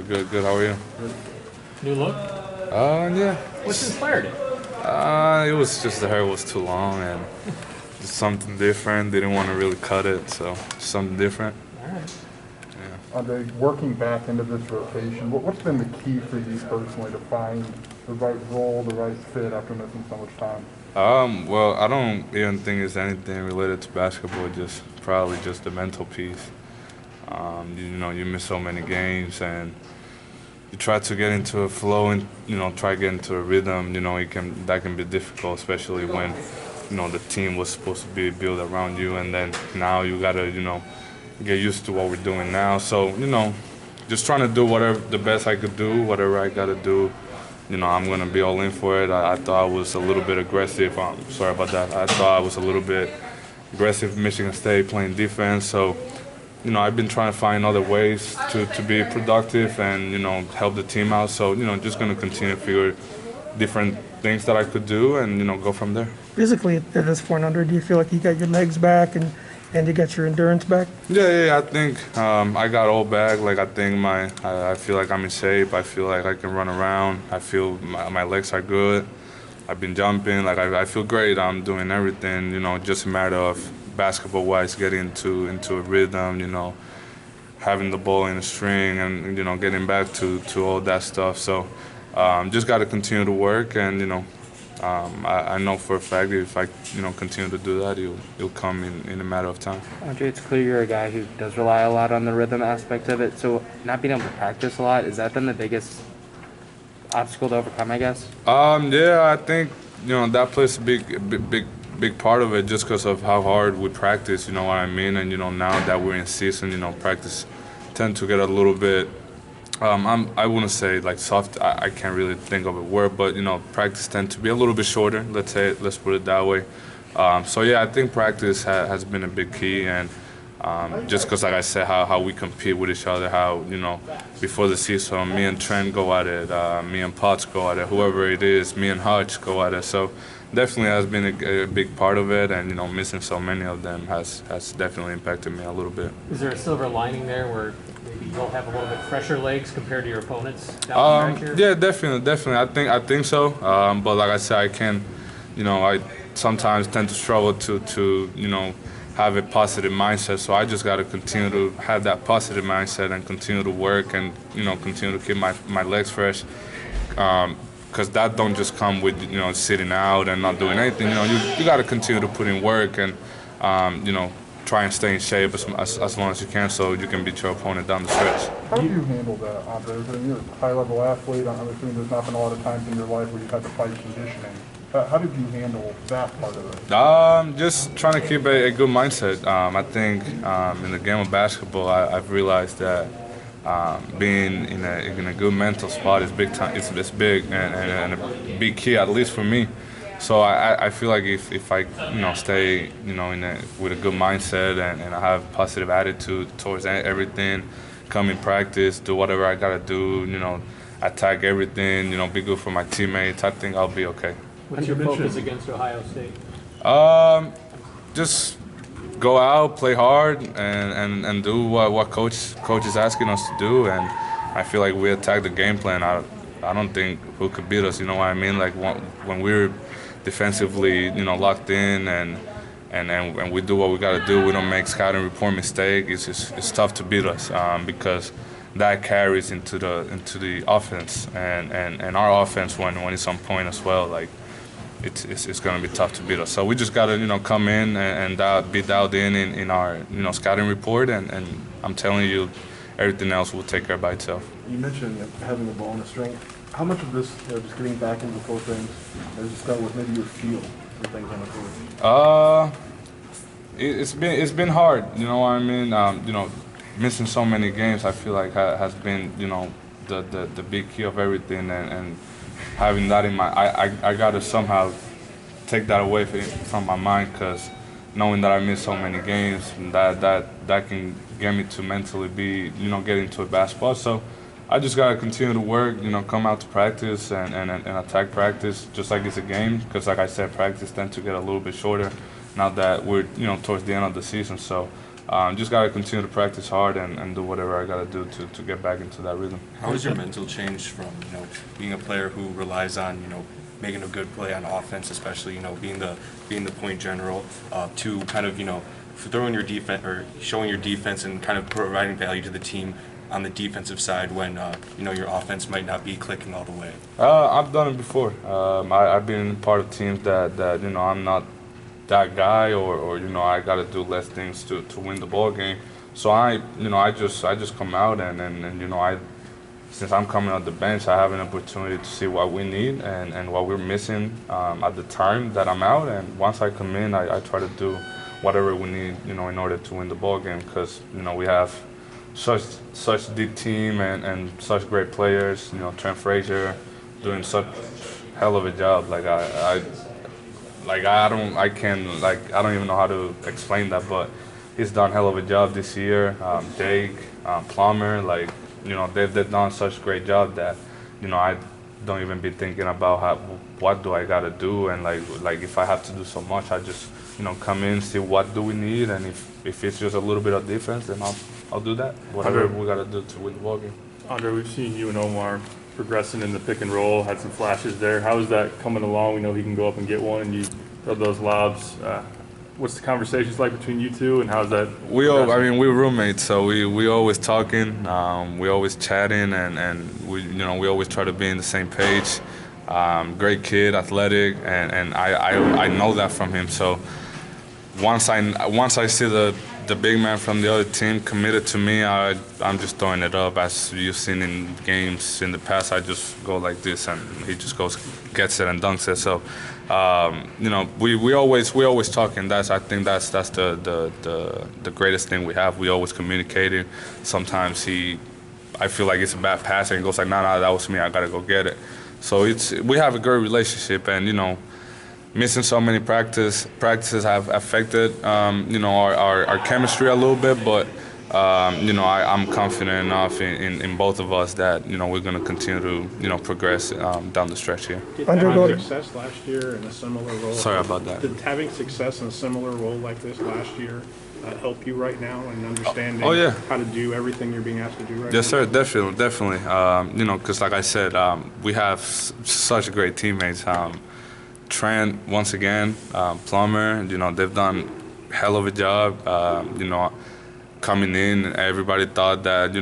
Good. How are you? New look? Yeah. What's inspired it? It was just the hair was too long and just something different. Didn't want to really cut it, so something different. All right. Yeah. Andre, working back into this rotation, what's been the key for you personally to find the right role, the right fit after missing so much time? Well, I don't even think it's anything related to basketball. Just probably just the mental piece. You miss so many games and you try to get into a flow and try to get into a rhythm. That can be difficult, especially when the team was supposed to be built around you, and then now you gotta get used to what we're doing now. So just trying to do whatever the best I could do, whatever I gotta do. I'm gonna be all in for it. I thought I was a little bit aggressive. Sorry about that. I thought I was a little bit aggressive. Michigan State playing defense, so. I've been trying to find other ways to be productive and, help the team out. So, just going to continue to figure different things that I could do and, go from there. Physically, at this point, Andre, do you feel like you got your legs back and you got your endurance back? Yeah. I think I got all back. Like, I think I feel like I'm in shape. I feel like I can run around. I feel my legs are good. I've been jumping. Like, I feel great. I'm doing everything, just a matter of basketball-wise, getting into a rhythm, having the ball in a string and, getting back to all that stuff. So just got to continue to work and, I know for a fact that if I, continue to do that, it'll come in a matter of time. Andre, it's clear you're a guy who does rely a lot on the rhythm aspect of it. So not being able to practice a lot, has that been the biggest obstacle to overcome, I guess? Yeah, I think, that plays a big part of it just because of how hard we practice, you know what I mean? And, now that we're in season, practice tend to get a little bit, I wouldn't say like soft, I can't really think of a word, but, practice tend to be a little bit shorter, let's put it that way. So, yeah, I think practice has been a big key and just because, like I said, how we compete with each other, how, before the season, me and Trent go at it, me and Potts go at it, whoever it is, me and Hutch go at it. So, definitely has been a big part of it, and missing so many of them has definitely impacted me a little bit. Is there a silver lining there where maybe you'll have a little bit fresher legs compared to your opponents down the stretch here? Yeah, definitely. I think so. But like I said, I can, I sometimes tend to struggle to have a positive mindset. So I just got to continue to have that positive mindset and continue to work and continue to keep my legs fresh. Because that don't just come with sitting out and not doing anything. You got to continue to put in work and try and stay in shape as long as you can, so you can beat your opponent down the stretch. How do you handle that, Andre? You're a high-level athlete. I'm assuming there's not been a lot of times in your life where you've had to fight conditioning. How did you handle that part of it? Just trying to keep a good mindset. I think in the game of basketball, I've realized that. Being in a good mental spot is big time. It's big and a big key, at least for me. So I feel like if I stay with a good mindset and I have positive attitude towards everything, come in practice, do whatever I gotta do, attack everything, be good for my teammates, I think I'll be okay. What's your focus against Ohio State? Just go out, play hard, and do what coach is asking us to do. And I feel like we attack the game plan. I don't think who could beat us. You know what I mean? Like when we're defensively, locked in and we do what we got to do. We don't make scouting report mistake. It's tough to beat us because that carries into the offense and our offense when it's on point as well. Like. It's going to be tough to beat us. So we just got to, come in and be dialed in our, scouting report. And I'm telling you, everything else will take care by itself. You mentioned having the ball in the string. How much of this, just getting back into the full things, does it start with maybe your feel for things on the court? It's been hard. You know what I mean? Missing so many games, I feel like has been, the big key of everything and having that in my, I gotta somehow take that away from my mind because knowing that I miss so many games, that can get me to mentally be, get into a bad spot. So I just gotta continue to work, come out to practice and attack practice just like it's a game. Because like I said, practice tends to get a little bit shorter now that we're, towards the end of the season. So just gotta continue to practice hard and do whatever I gotta do to get back into that rhythm. How has your mental changed from, being a player who relies on, making a good play on offense, especially, being the point general, to kind of, throwing your defense or showing your defense and kind of providing value to the team on the defensive side when, your offense might not be clicking all the way? I've done it before. I've been part of teams that I'm not that guy, or I got to do less things to win the ball game. So I just come out and since I'm coming off the bench, I have an opportunity to see what we need and what we're missing at the time that I'm out. And once I come in, I try to do whatever we need, in order to win the ball game, because we have such deep team and such great players. Trent Frazier doing such hell of a job. I don't even know how to explain that, but he's done hell of a job this year. Jake, Plummer, they've done such a great job that, I don't even be thinking about what do I gotta do, and if I have to do so much, I just, come in, see what do we need, and if it's just a little bit of defense, then I'll do that. Whatever we gotta do to win the ball game. Andre, we've seen you and Omar progressing in the pick and roll, had some flashes there. How is that coming along? We know he can go up and get one, and you throw those lobs. What's the conversations like between you two, and how's that? We're roommates, so we always talking, we always chatting, and we always try to be in the same page. Great kid, athletic, and I know that from him. So once I see the big man from the other team committed to me, I'm just throwing it up. As you've seen in games in the past, I just go like this, and he just gets it and dunks it. So, we always talk, and I think that's the greatest thing we have. We always communicating. Sometimes I feel like it's a bad pass, and he goes like, nah, that was me. I gotta go get it. So we have a great relationship, and missing so many practices have affected our chemistry a little bit, but I'm confident enough in both of us that we're going to continue to progress down the stretch here. Did having success last year in a similar role? Sorry about that. Did having success in a similar role like this last year help you right now in understanding how to do everything you're being asked to do right now? Yes, sir, definitely. Because like I said, we have such great teammates. Trent, once again, Plummer, they've done hell of a job. Coming in, everybody thought that,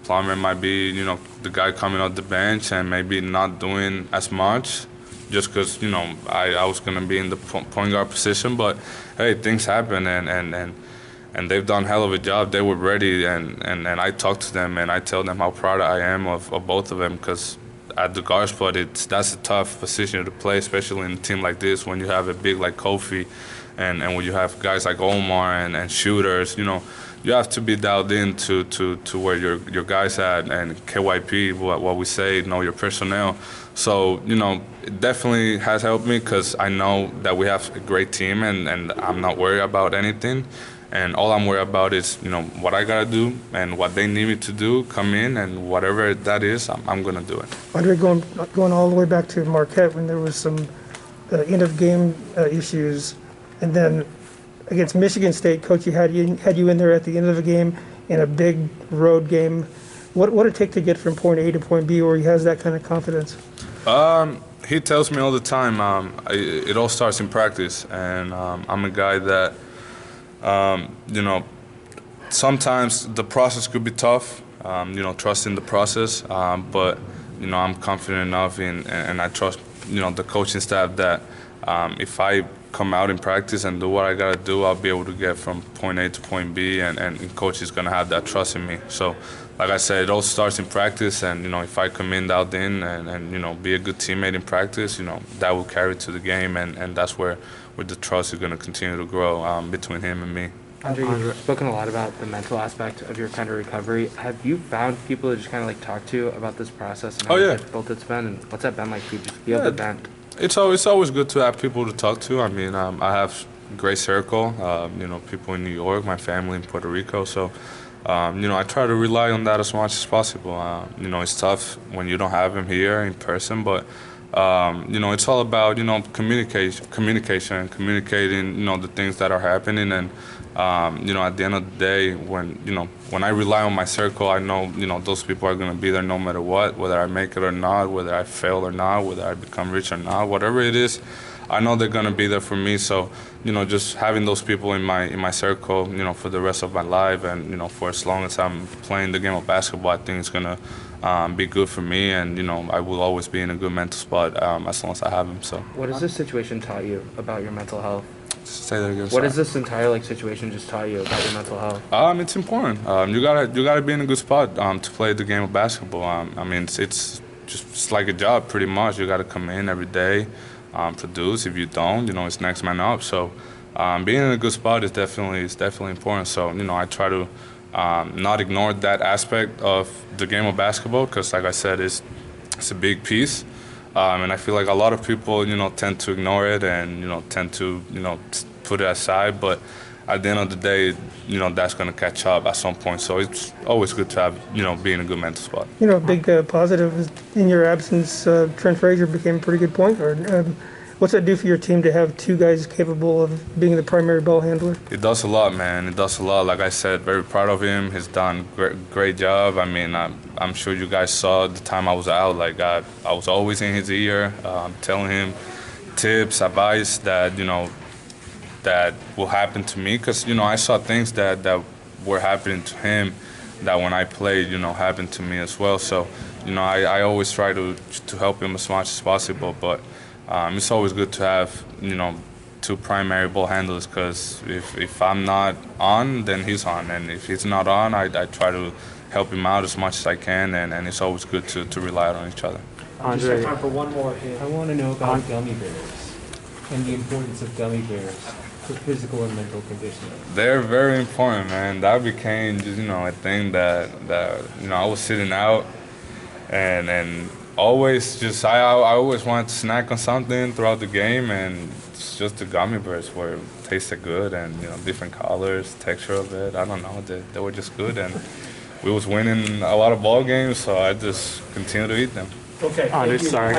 Plummer might be, the guy coming off the bench and maybe not doing as much just because, I was going to be in the point guard position. But, hey, things happen, and they've done hell of a job. They were ready, and I talk to them, and I tell them how proud I am of both of them, because at the guard spot, that's a tough position to play, especially in a team like this when you have a big like Kofi, and when you have guys like Omar and shooters. You have to be dialed in to where your guys at, and KYP, what we say, know your personnel. So it definitely has helped me, because I know that we have a great team, and I'm not worried about anything. And all I'm worried about is, what I gotta do and what they need me to do, come in, and whatever that is, I'm gonna do it. Andre, going all the way back to Marquette when there was some end of game issues, and then against Michigan State, Coach, had you in there at the end of the game in a big road game. What would it take to get from point A to point B where he has that kind of confidence? He tells me all the time, it all starts in practice, and I'm a guy that, sometimes the process could be tough, trusting the process, but, I'm confident enough and I trust, the coaching staff that if I come out in practice and do what I got to do, I'll be able to get from point A to point B, and coach is going to have that trust in me. So, like I said, it all starts in practice, and, if I come in dialed in and be a good teammate in practice, that will carry to the game, and that's where the trust is going to continue to grow between him and me. Andre, you've spoken a lot about the mental aspect of your kind of recovery. Have you found people to just kind of talk to about this process and how difficult it's been, and what's that been like for you, just be able to vent? It's always good to have people to talk to. I mean, I have a great circle, people in New York, my family in Puerto Rico. So, I try to rely on that as much as possible. It's tough when you don't have them here in person, but It's all about, communicating, the things that are happening. And, at the end of the day, when I rely on my circle, I know, those people are going to be there no matter what, whether I make it or not, whether I fail or not, whether I become rich or not, whatever it is, I know they're going to be there for me. So, just having those people in my circle, for the rest of my life and, for as long as I'm playing the game of basketball, I think it's going to be good for me, and I will always be in a good mental spot as long as I have him. So, what has this situation taught you about your mental health? Say that again. What has this entire situation just taught you about your mental health? It's important. You gotta be in a good spot to play the game of basketball. It's just like a job, pretty much. You gotta come in every day, produce. If you don't, it's next man up. So, being in a good spot is definitely important. So, I try to not ignore that aspect of the game of basketball, because, like I said, it's a big piece. And I feel like a lot of people, tend to ignore it and, tend to, put it aside. But at the end of the day, that's going to catch up at some point. So it's always good to have, be in a good mental spot. A big positive is in your absence, Trent Frazier became a pretty good point guard. What's that do for your team to have two guys capable of being the primary ball handler? It does a lot, man. It does a lot. Like I said, very proud of him. He's done great job. I'm sure you guys saw the time I was out. Like I was always in his ear, telling him tips, advice that that will happen to me. Because I saw things that were happening to him that when I played, happened to me as well. So I always try to help him as much as possible, but. It's always good to have, two primary ball handlers, because if I'm not on, then he's on. And if he's not on, I try to help him out as much as I can, and it's always good to rely on each other. Andre, just have time for one more. I want to know about gummy bears and the importance of gummy bears for physical and mental conditioning. They're very important, man. That became just, a thing that I was sitting out and always just I always wanted to snack on something throughout the game, and it's just the gummy bears were tasted good, and different colors, texture of it. I don't know, they were just good, and we was winning a lot of ball games, so I just continued to eat them. Okay, Andre, sorry.